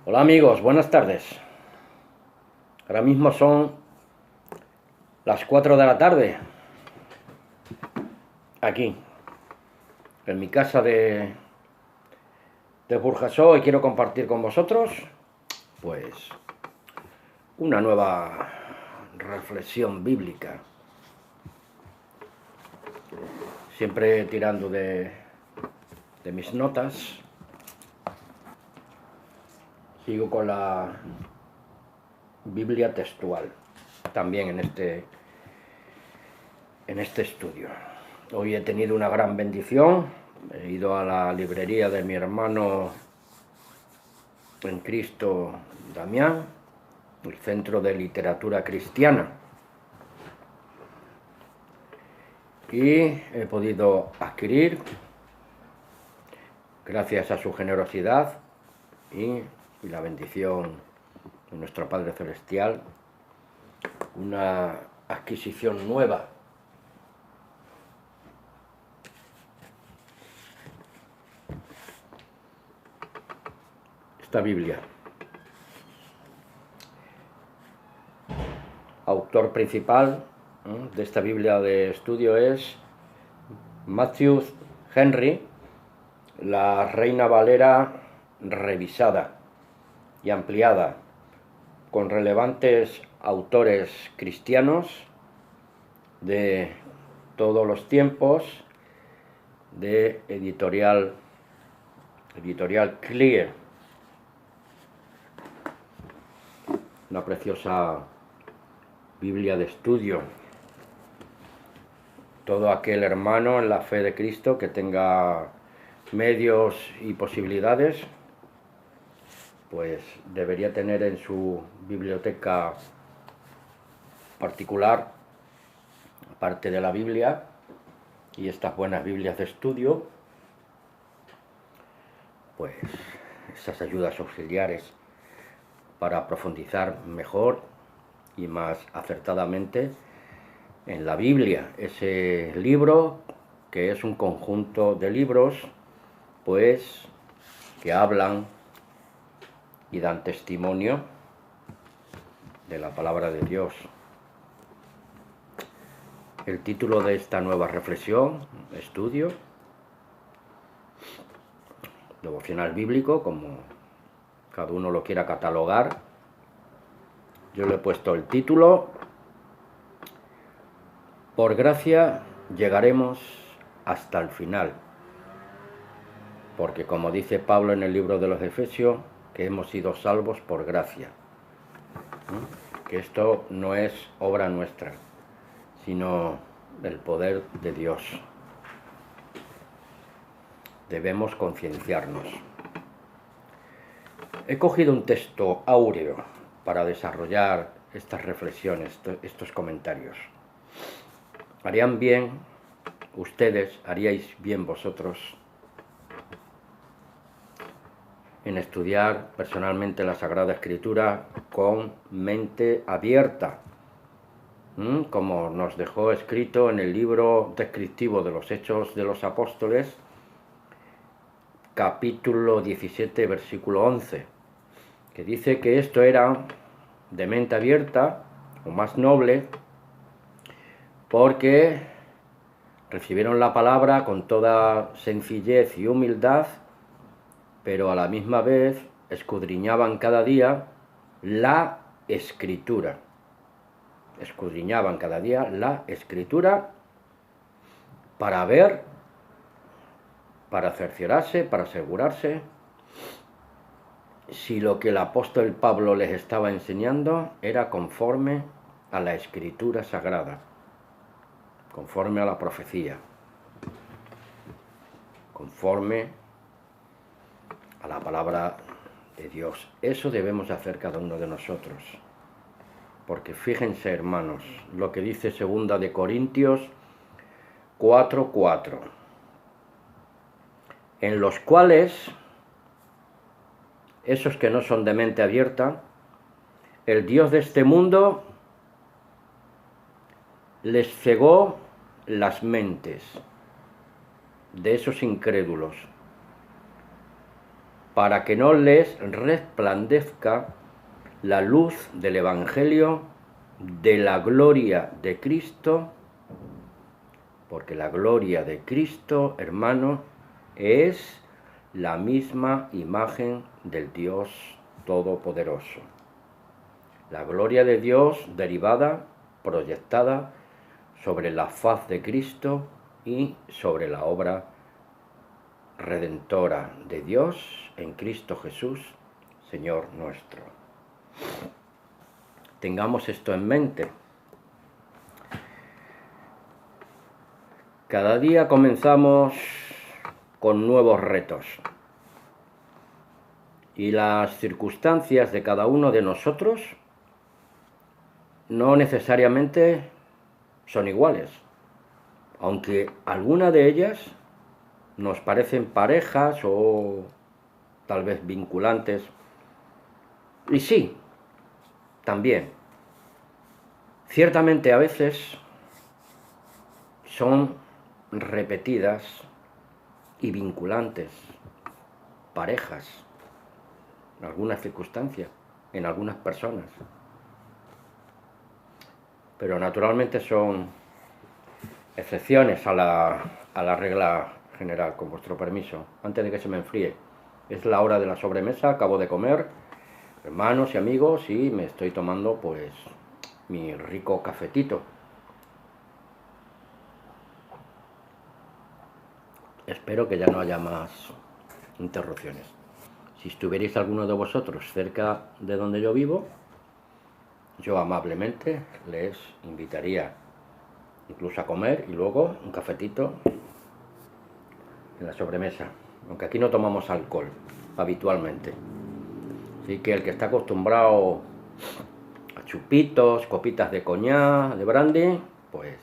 Hola amigos, buenas tardes. Ahora mismo son las 4 de la tarde, aquí, en mi casa de Burjasó, y quiero compartir con vosotros, pues, una nueva reflexión bíblica. Siempre tirando de mis notas. Sigo con la Biblia textual, también en este estudio. Hoy he tenido una gran bendición. He ido a la librería de mi hermano en Cristo, Damián, el Centro de Literatura Cristiana, y he podido adquirir, gracias a su generosidad y la bendición de nuestro Padre Celestial, una adquisición nueva. Esta Biblia. Autor principal de esta Biblia de estudio es Matthew Henry, la Reina Valera revisada y ampliada, con relevantes autores cristianos de todos los tiempos, de editorial Clear. Una preciosa Biblia de estudio. Todo aquel hermano en la fe de Cristo que tenga medios y posibilidades, pues debería tener en su biblioteca particular, aparte de la Biblia y estas buenas Biblias de estudio, pues esas ayudas auxiliares para profundizar mejor y más acertadamente en la Biblia, ese libro que es un conjunto de libros, pues, que hablan y dan testimonio de la palabra de Dios. El título de esta nueva reflexión, estudio, devocional bíblico, como cada uno lo quiera catalogar, yo le he puesto el título: Por gracia llegaremos hasta el final. Porque, como dice Pablo en el libro de los Efesios, que hemos sido salvos por gracia. Que esto no es obra nuestra, sino del poder de Dios. Debemos concienciarnos. He cogido un texto áureo para desarrollar estas reflexiones, estos comentarios. Harían bien ustedes, haríais bien vosotros, en estudiar personalmente la Sagrada Escritura con mente abierta, como nos dejó escrito en el libro descriptivo de los Hechos de los Apóstoles, capítulo 17, versículo 11, que dice que esto era de mente abierta, o más noble, porque recibieron la palabra con toda sencillez y humildad, pero a la misma vez escudriñaban cada día la Escritura. Escudriñaban cada día la Escritura para ver, para cerciorarse, para asegurarse si lo que el apóstol Pablo les estaba enseñando era conforme a la Escritura sagrada, conforme a la profecía, conforme a la palabra de Dios. Eso debemos hacer cada uno de nosotros. Porque fíjense, hermanos, lo que dice 2 de Corintios 4:4, en los cuales esos que no son de mente abierta, el Dios de este mundo les cegó las mentes de esos incrédulos, para que no les resplandezca la luz del Evangelio de la gloria de Cristo, porque la gloria de Cristo, hermano, es la misma imagen del Dios Todopoderoso. La gloria de Dios derivada, proyectada sobre la faz de Cristo y sobre la obra redentora de Dios en Cristo Jesús, Señor nuestro. Tengamos esto en mente. Cada día comenzamos con nuevos retos y las circunstancias de cada uno de nosotros no necesariamente son iguales, aunque algunas de ellas nos parecen parejas o tal vez vinculantes. Y sí, también, ciertamente a veces son repetidas y vinculantes, parejas, en algunas circunstancias, en algunas personas. Pero naturalmente son excepciones a la regla general, con vuestro permiso, antes de que se me enfríe. Es la hora de la sobremesa, acabo de comer, hermanos y amigos, y me estoy tomando pues mi rico cafetito. Espero que ya no haya más interrupciones. Si estuvierais alguno de vosotros cerca de donde yo vivo, yo amablemente les invitaría incluso a comer y luego un cafetito en la sobremesa, aunque aquí no tomamos alcohol habitualmente. Así que el que está acostumbrado a chupitos, copitas de coñac, de brandy, pues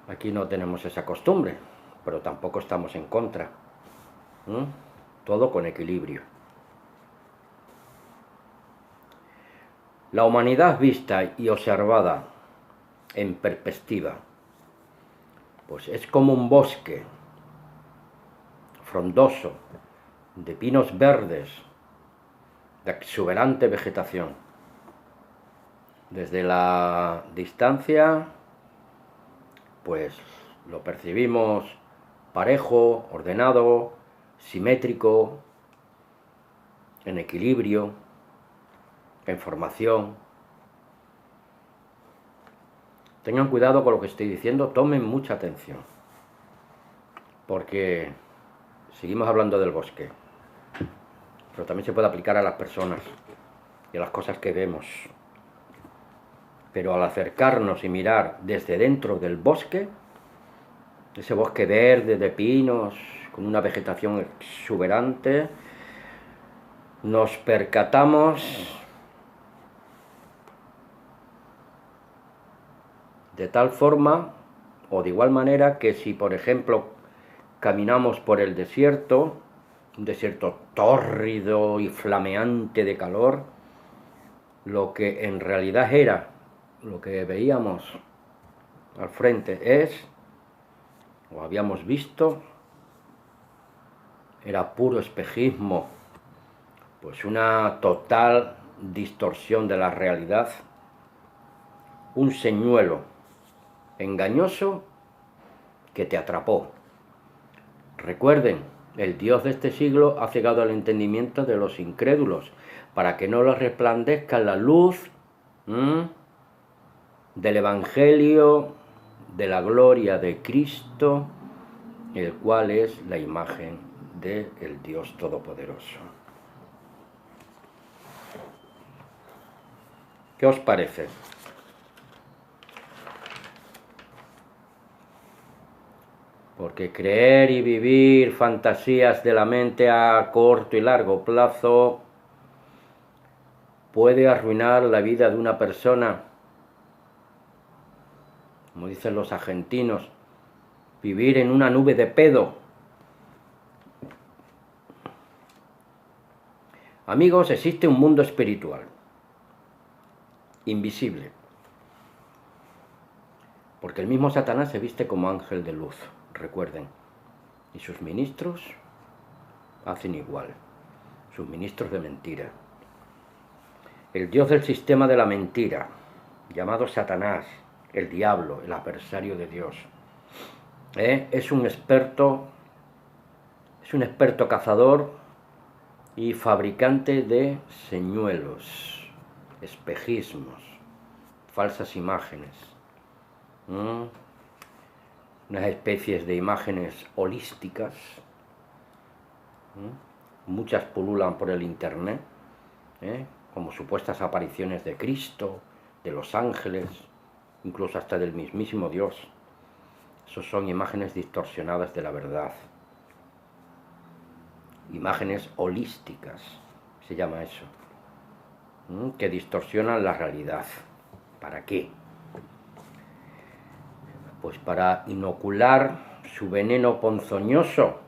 aquí no tenemos esa costumbre, pero tampoco estamos en contra. Todo con equilibrio. La humanidad vista y observada en perspectiva, pues es como un bosque frondoso de pinos verdes, de exuberante vegetación. Desde la distancia, pues lo percibimos parejo, ordenado, simétrico, en equilibrio, en formación. Tengan cuidado con lo que estoy diciendo, tomen mucha atención, porque seguimos hablando del bosque, pero también se puede aplicar a las personas y a las cosas que vemos. Pero al acercarnos y mirar desde dentro del bosque, ese bosque verde de pinos, con una vegetación exuberante, nos percatamos de tal forma o de igual manera que si, por ejemplo, caminamos por el desierto, un desierto tórrido y flameante de calor, lo que en realidad era, lo que veíamos al frente es, o habíamos visto, era puro espejismo, pues una total distorsión de la realidad, un señuelo engañoso que te atrapó. Recuerden, el Dios de este siglo ha cegado el entendimiento de los incrédulos para que no les resplandezca la luz del Evangelio de la gloria de Cristo, el cual es la imagen del Dios Todopoderoso. ¿Qué os parece? Porque creer y vivir fantasías de la mente a corto y largo plazo puede arruinar la vida de una persona. Como dicen los argentinos, vivir en una nube de pedo. Amigos, existe un mundo espiritual, invisible, porque el mismo Satanás se viste como ángel de luz, recuerden, y sus ministros hacen igual. sus ministros de mentira. El dios del sistema de la mentira, llamado Satanás, el diablo, el adversario de Dios, es un experto cazador y fabricante de señuelos, espejismos, falsas imágenes, unas especies de imágenes holísticas. Muchas pululan por el internet, como supuestas apariciones de Cristo, de los ángeles, incluso hasta del mismísimo Dios. Esos son imágenes distorsionadas de la verdad. Imágenes holísticas, se llama eso, que distorsionan la realidad. ¿Para qué? Pues para inocular su veneno ponzoñoso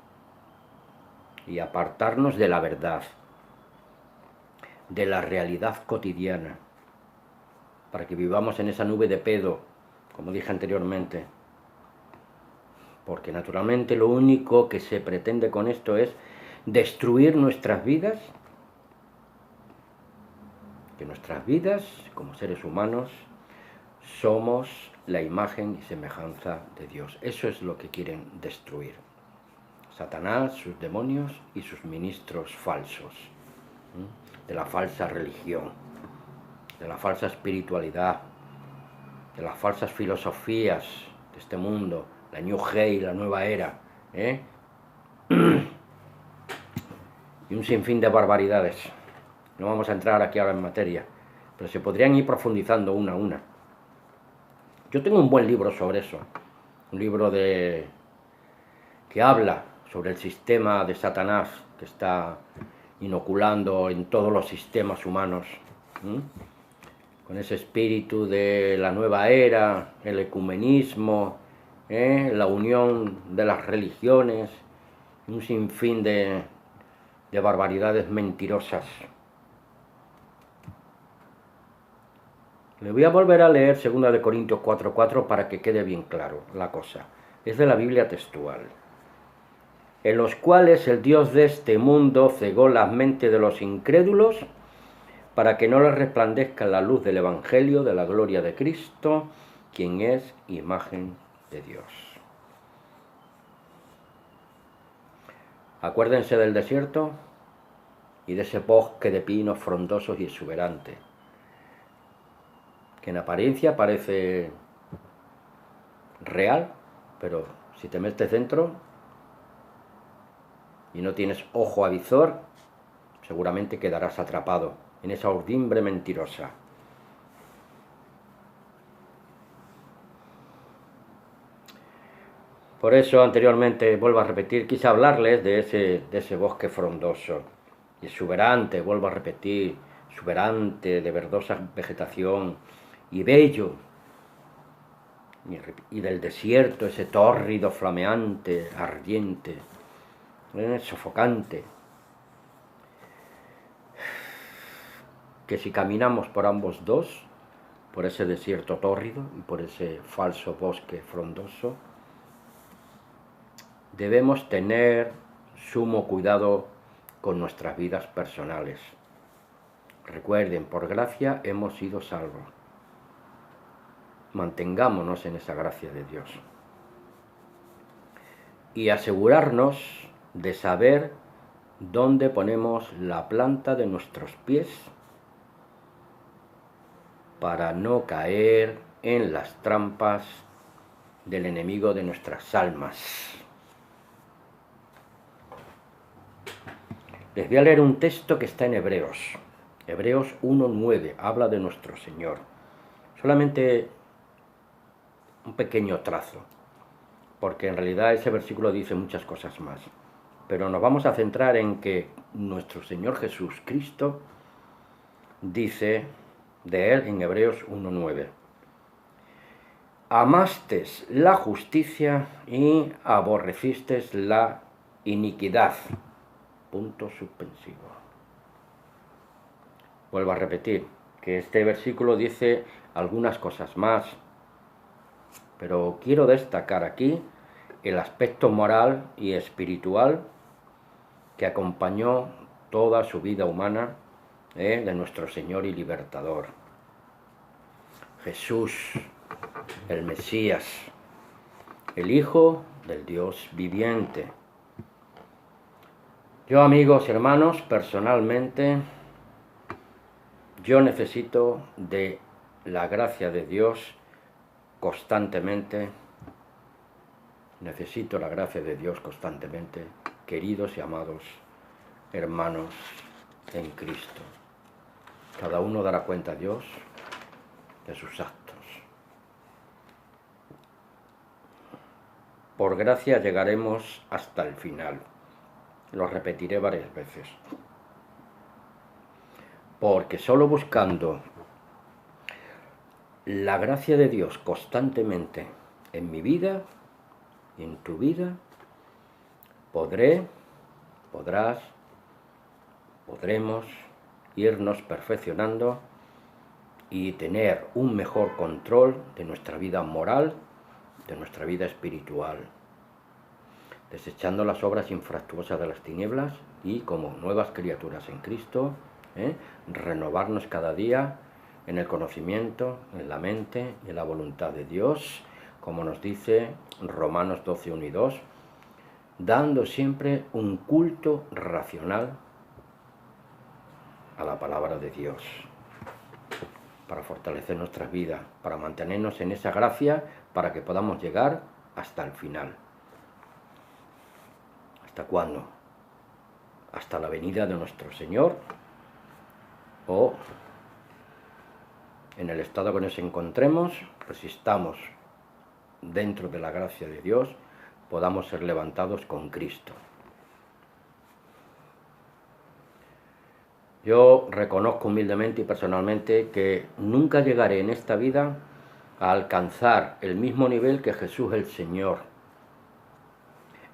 y apartarnos de la verdad, de la realidad cotidiana, para que vivamos en esa nube de pedo, como dije anteriormente. Porque naturalmente lo único que se pretende con esto es destruir nuestras vidas, que nuestras vidas como seres humanos somos la imagen y semejanza de Dios. Eso es lo que quieren destruir Satanás, sus demonios y sus ministros falsos, de la falsa religión, de la falsa espiritualidad, de las falsas filosofías de este mundo, la New Age, la nueva era, y un sinfín de barbaridades. No vamos a entrar aquí ahora en materia, pero se podrían ir profundizando una a una. Yo tengo un buen libro sobre eso, un libro que habla sobre el sistema de Satanás que está inoculando en todos los sistemas humanos, con ese espíritu de la nueva era, el ecumenismo, la unión de las religiones, un sinfín de barbaridades mentirosas. Le voy a volver a leer 2 Corintios 4:4 para que quede bien claro la cosa. Es de la Biblia textual. En los cuales el Dios de este mundo cegó las mentes de los incrédulos para que no les resplandezca la luz del Evangelio de la gloria de Cristo, quien es imagen de Dios. Acuérdense del desierto y de ese bosque de pinos frondosos y exuberantes, que en apariencia parece real, pero si te metes dentro y no tienes ojo avizor, seguramente quedarás atrapado en esa urdimbre mentirosa. Por eso anteriormente, vuelvo a repetir, quise hablarles de ese bosque frondoso y exuberante, vuelvo a repetir, exuberante, de verdosa vegetación y bello, y del desierto, ese tórrido, flameante, ardiente, sofocante, que si caminamos por ambos dos, por ese desierto tórrido y por ese falso bosque frondoso, debemos tener sumo cuidado con nuestras vidas personales. Recuerden, por gracia hemos sido salvos. Mantengámonos en esa gracia de Dios. Y asegurarnos de saber dónde ponemos la planta de nuestros pies para no caer en las trampas del enemigo de nuestras almas. Les voy a leer un texto que está en Hebreos 1:9, habla de nuestro Señor. Solamente un pequeño trazo, porque en realidad ese versículo dice muchas cosas más. Pero nos vamos a centrar en que nuestro Señor Jesucristo dice de Él en Hebreos 1:9. Amastes la justicia y aborrecistes la iniquidad. Punto suspensivo. Vuelvo a repetir que este versículo dice algunas cosas más, pero quiero destacar aquí el aspecto moral y espiritual que acompañó toda su vida humana, de nuestro Señor y Libertador. Jesús, el Mesías, el Hijo del Dios viviente. Yo, amigos y hermanos, personalmente, yo necesito de la gracia de Dios constantemente. Necesito la gracia de Dios constantemente, queridos y amados hermanos en Cristo. Cada uno dará cuenta a Dios de sus actos. Por gracia llegaremos hasta el final. Lo repetiré varias veces. Porque solo buscando la gracia de Dios constantemente en mi vida y en tu vida, podremos irnos perfeccionando y tener un mejor control de nuestra vida moral, de nuestra vida espiritual, desechando las obras infructuosas de las tinieblas y como nuevas criaturas en Cristo, renovarnos cada día en el conocimiento, en la mente y en la voluntad de Dios, como nos dice Romanos 12, 1 y 2, dando siempre un culto racional a la palabra de Dios, para fortalecer nuestras vidas, para mantenernos en esa gracia, para que podamos llegar hasta el final. ¿Hasta cuándo? Hasta la venida de nuestro Señor, o en el estado que nos encontremos, pues si estamos dentro de la gracia de Dios, podamos ser levantados con Cristo. Yo reconozco humildemente y personalmente que nunca llegaré en esta vida a alcanzar el mismo nivel que Jesús el Señor,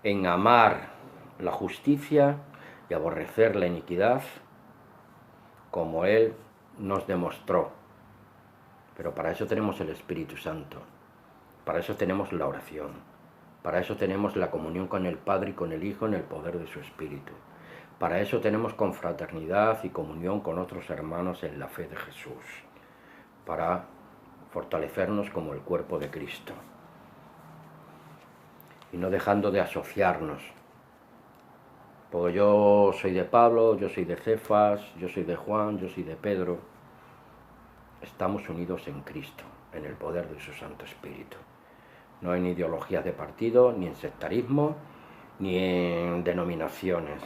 en amar la justicia y aborrecer la iniquidad, como Él nos demostró. Pero para eso tenemos el Espíritu Santo, para eso tenemos la oración, para eso tenemos la comunión con el Padre y con el Hijo en el poder de su Espíritu. Para eso tenemos confraternidad y comunión con otros hermanos en la fe de Jesús, para fortalecernos como el cuerpo de Cristo. Y no dejando de asociarnos. Porque yo soy de Pablo, yo soy de Cefas, yo soy de Juan, yo soy de Pedro. Estamos unidos en Cristo, en el poder de su Santo Espíritu. No hay ni ideologías de partido, ni en sectarismo, ni en denominaciones.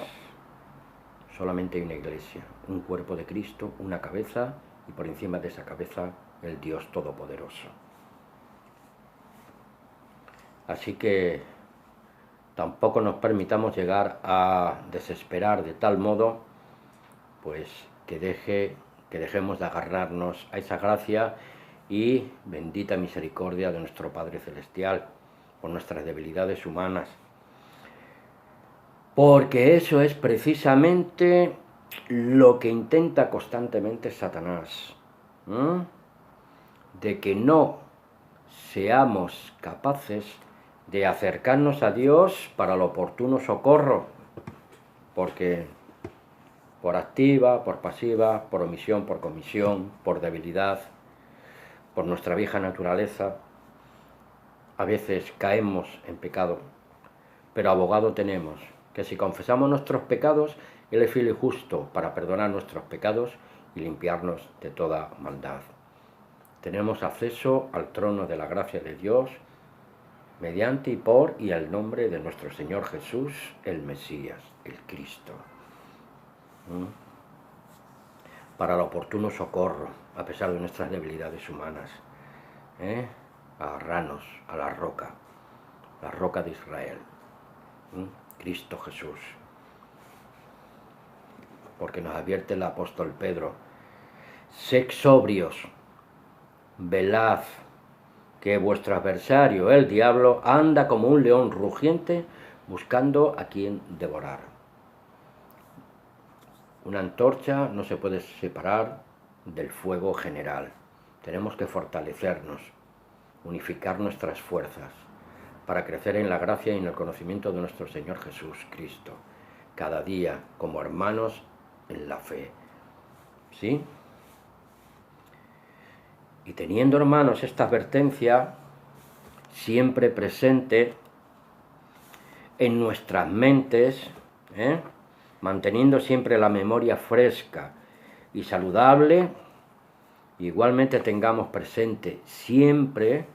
Solamente hay una iglesia, un cuerpo de Cristo, una cabeza, y por encima de esa cabeza el Dios Todopoderoso. Así que tampoco nos permitamos llegar a desesperar de tal modo, pues que dejemos de agarrarnos a esa gracia y bendita misericordia de nuestro Padre Celestial por nuestras debilidades humanas. Porque eso es precisamente lo que intenta constantemente Satanás, de que no seamos capaces de acercarnos a Dios para el oportuno socorro, porque por activa, por pasiva, por omisión, por comisión, por debilidad, por nuestra vieja naturaleza, a veces caemos en pecado, pero abogado tenemos, que si confesamos nuestros pecados, Él es fiel y justo para perdonar nuestros pecados y limpiarnos de toda maldad. Tenemos acceso al trono de la gracia de Dios, mediante y por y el nombre de nuestro Señor Jesús, el Mesías, el Cristo. Para el oportuno socorro, a pesar de nuestras debilidades humanas. Agarrarnos a la roca de Israel. Cristo Jesús. Porque nos advierte el apóstol Pedro: sed sobrios, velad, que vuestro adversario, el diablo, anda como un león rugiente buscando a quien devorar. Una antorcha no se puede separar del fuego general. Tenemos que fortalecernos, unificar nuestras fuerzas, para crecer en la gracia y en el conocimiento de nuestro Señor Jesucristo, cada día como hermanos en la fe. ¿Sí? Y teniendo, hermanos, esta advertencia siempre presente en nuestras mentes, manteniendo siempre la memoria fresca y saludable, igualmente tengamos presente siempre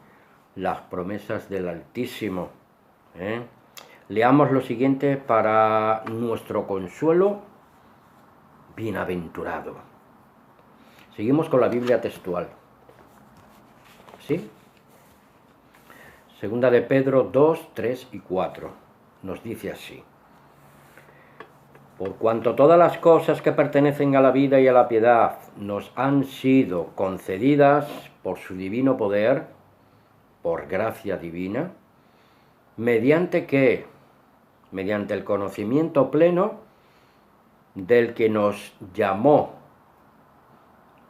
las promesas del Altísimo. Leamos lo siguiente para nuestro consuelo: bienaventurado. Seguimos con la Biblia textual. ¿Sí? Segunda de Pedro 2, 3 y 4. Nos dice así: por cuanto todas las cosas que pertenecen a la vida y a la piedad nos han sido concedidas por su divino poder, por gracia divina, mediante el conocimiento pleno del que nos llamó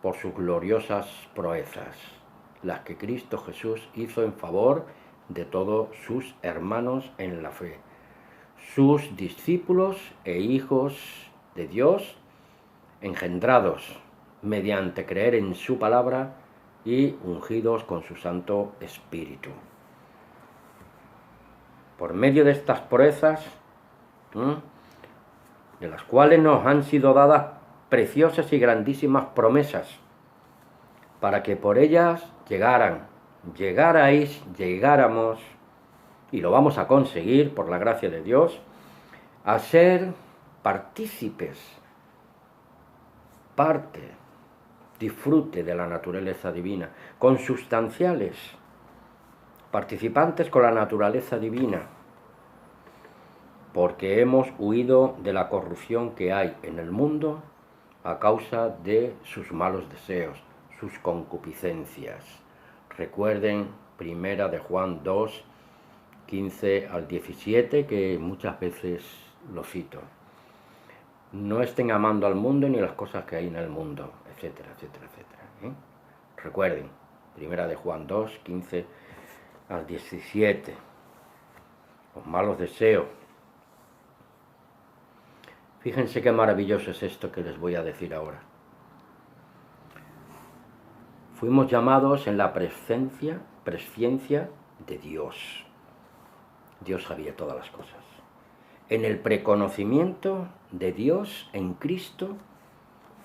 por sus gloriosas proezas, las que Cristo Jesús hizo en favor de todos sus hermanos en la fe, sus discípulos e hijos de Dios, engendrados mediante creer en su palabra y ungidos con su Santo Espíritu. Por medio de estas proezas, de las cuales nos han sido dadas preciosas y grandísimas promesas, para que por ellas llegáramos, y lo vamos a conseguir por la gracia de Dios, a ser partícipes, disfrute de la naturaleza divina, consustanciales, participantes con la naturaleza divina, porque hemos huido de la corrupción que hay en el mundo a causa de sus malos deseos, sus concupiscencias. Recuerden Primera de Juan 2, 15 al 17, que muchas veces lo cito. No estén amando al mundo ni las cosas que hay en el mundo, etcétera, etcétera, etcétera. Recuerden, Primera de Juan 2, 15 al 17. Los malos deseos. Fíjense qué maravilloso es esto que les voy a decir ahora. Fuimos llamados en la presciencia de Dios. Dios sabía todas las cosas. En el preconocimiento de Dios en Cristo,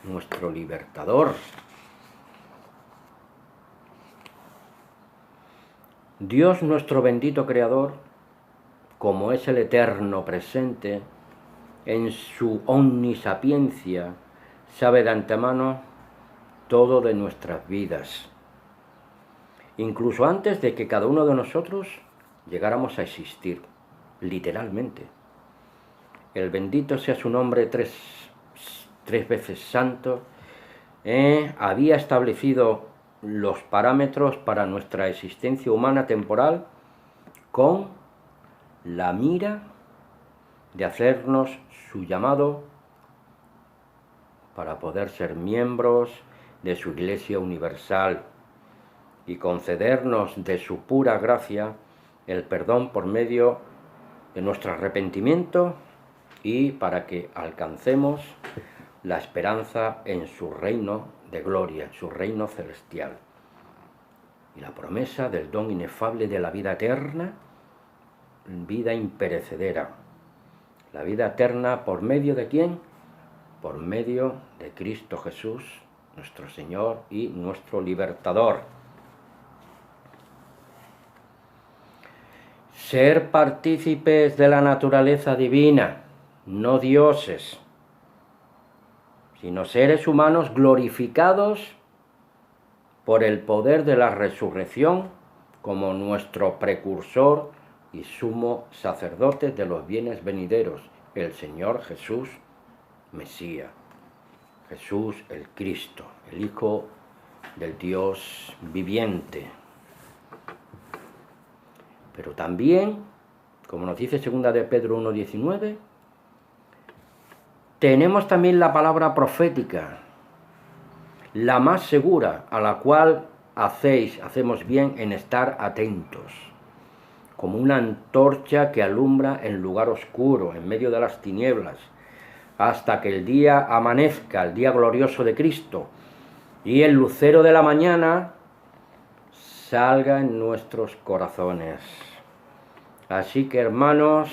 nuestro libertador. Dios, nuestro bendito Creador, como es el eterno presente, en su omnisapiencia, sabe de antemano todo de nuestras vidas, incluso antes de que cada uno de nosotros llegáramos a existir, literalmente. El bendito sea su nombre tres veces santo, había establecido los parámetros para nuestra existencia humana temporal con la mira de hacernos su llamado para poder ser miembros de su Iglesia universal y concedernos de su pura gracia el perdón por medio de nuestro arrepentimiento y para que alcancemos la esperanza en su reino de gloria, en su reino celestial. Y la promesa del don inefable de la vida eterna, vida imperecedera. La vida eterna, ¿por medio de quién? Por medio de Cristo Jesús, nuestro Señor y nuestro libertador. Ser partícipes de la naturaleza divina, no dioses, sino seres humanos glorificados por el poder de la resurrección como nuestro precursor y sumo sacerdote de los bienes venideros, el Señor Jesús Mesías, Jesús el Cristo, el Hijo del Dios viviente. Pero también, como nos dice 2 de Pedro 1:19, tenemos también la palabra profética, la más segura, a la cual hacemos bien en estar atentos, como una antorcha que alumbra en lugar oscuro, en medio de las tinieblas, hasta que el día amanezca, el día glorioso de Cristo, y el lucero de la mañana salga en nuestros corazones. Así que, hermanos,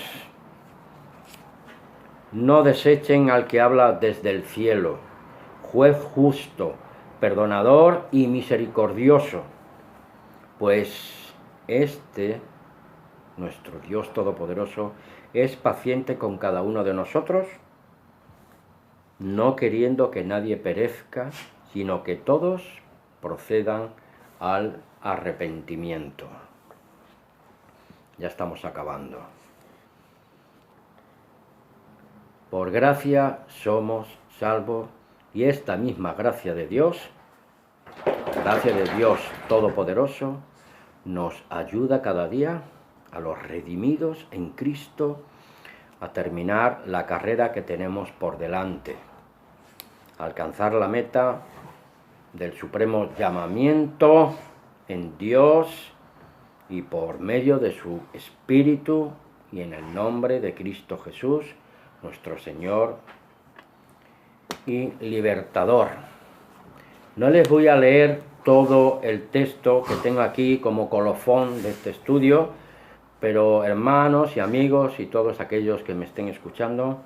no desechen al que habla desde el cielo, juez justo, perdonador y misericordioso, pues nuestro Dios Todopoderoso, es paciente con cada uno de nosotros, no queriendo que nadie perezca, sino que todos procedan al arrepentimiento. Ya estamos acabando. Por gracia somos salvos, y esta misma gracia de Dios Todopoderoso, nos ayuda cada día a los redimidos en Cristo a terminar la carrera que tenemos por delante, a alcanzar la meta del supremo llamamiento en Dios y por medio de su Espíritu, y en el nombre de Cristo Jesús, nuestro Señor y Libertador. No les voy a leer todo el texto que tengo aquí como colofón de este estudio, pero hermanos y amigos y todos aquellos que me estén escuchando,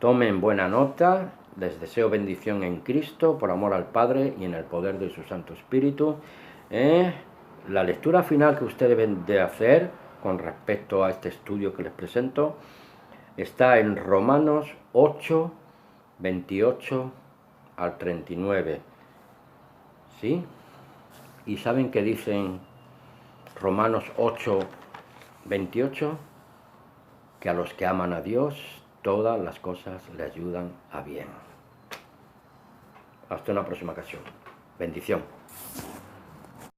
tomen buena nota. Les deseo bendición en Cristo, por amor al Padre y en el poder de su Santo Espíritu. La lectura final que ustedes deben de hacer con respecto a este estudio que les presento está en Romanos 8, 28 al 39. ¿Sí? ¿Y saben qué dicen Romanos 8, 28? Que a los que aman a Dios, todas las cosas le ayudan a bien. Hasta una próxima ocasión. Bendición.